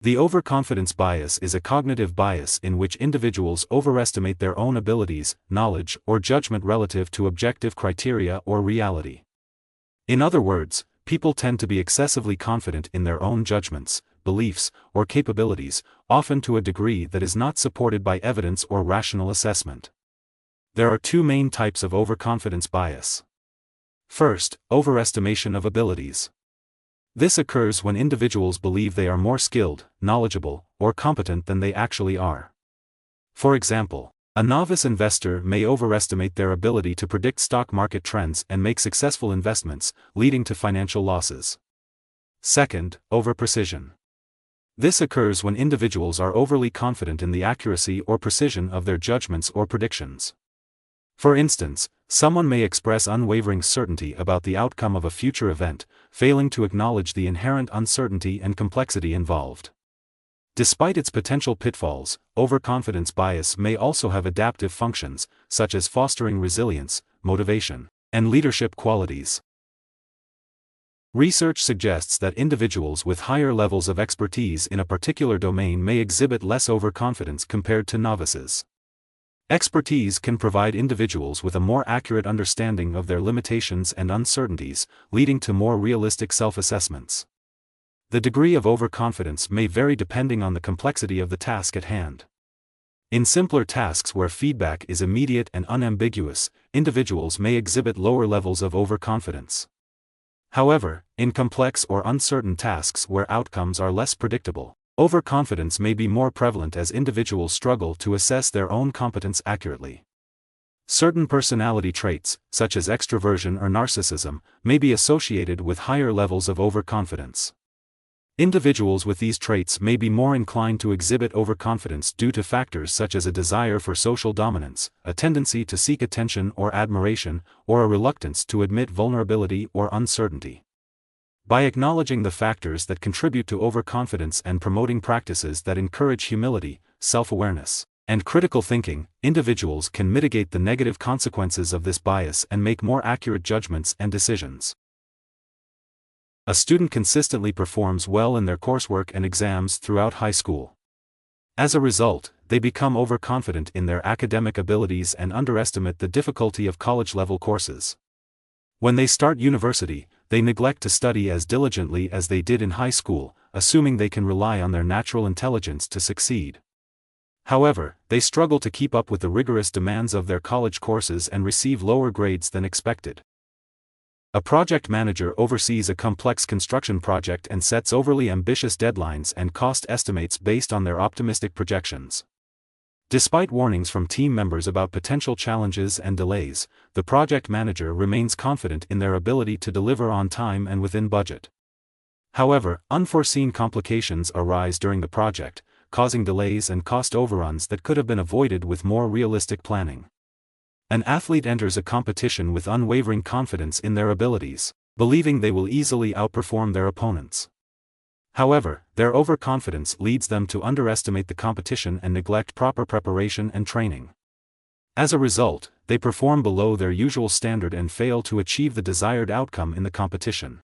The overconfidence bias is a cognitive bias in which individuals overestimate their own abilities, knowledge, or judgment relative to objective criteria or reality. In other words, people tend to be excessively confident in their own judgments, beliefs, or capabilities, often to a degree that is not supported by evidence or rational assessment. There are two main types of overconfidence bias. First, overestimation of abilities. This occurs when individuals believe they are more skilled, knowledgeable, or competent than they actually are. For example, a novice investor may overestimate their ability to predict stock market trends and make successful investments, leading to financial losses. Second, overprecision. This occurs when individuals are overly confident in the accuracy or precision of their judgments or predictions. For instance, someone may express unwavering certainty about the outcome of a future event, failing to acknowledge the inherent uncertainty and complexity involved. Despite its potential pitfalls, overconfidence bias may also have adaptive functions, such as fostering resilience, motivation, and leadership qualities. Research suggests that individuals with higher levels of expertise in a particular domain may exhibit less overconfidence compared to novices. Expertise can provide individuals with a more accurate understanding of their limitations and uncertainties, leading to more realistic self-assessments. The degree of overconfidence may vary depending on the complexity of the task at hand. In simpler tasks where feedback is immediate and unambiguous, individuals may exhibit lower levels of overconfidence. However, in complex or uncertain tasks where outcomes are less predictable, overconfidence may be more prevalent as individuals struggle to assess their own competence accurately. Certain personality traits, such as extroversion or narcissism, may be associated with higher levels of overconfidence. Individuals with these traits may be more inclined to exhibit overconfidence due to factors such as a desire for social dominance, a tendency to seek attention or admiration, or a reluctance to admit vulnerability or uncertainty. By acknowledging the factors that contribute to overconfidence and promoting practices that encourage humility, self-awareness, and critical thinking, individuals can mitigate the negative consequences of this bias and make more accurate judgments and decisions. A student consistently performs well in their coursework and exams throughout high school. As a result, they become overconfident in their academic abilities and underestimate the difficulty of college-level courses. When they start university, they neglect to study as diligently as they did in high school, assuming they can rely on their natural intelligence to succeed. However, they struggle to keep up with the rigorous demands of their college courses and receive lower grades than expected. A project manager oversees a complex construction project and sets overly ambitious deadlines and cost estimates based on their optimistic projections. Despite warnings from team members about potential challenges and delays, the project manager remains confident in their ability to deliver on time and within budget. However, unforeseen complications arise during the project, causing delays and cost overruns that could have been avoided with more realistic planning. An athlete enters a competition with unwavering confidence in their abilities, believing they will easily outperform their opponents. However, their overconfidence leads them to underestimate the competition and neglect proper preparation and training. As a result, they perform below their usual standard and fail to achieve the desired outcome in the competition.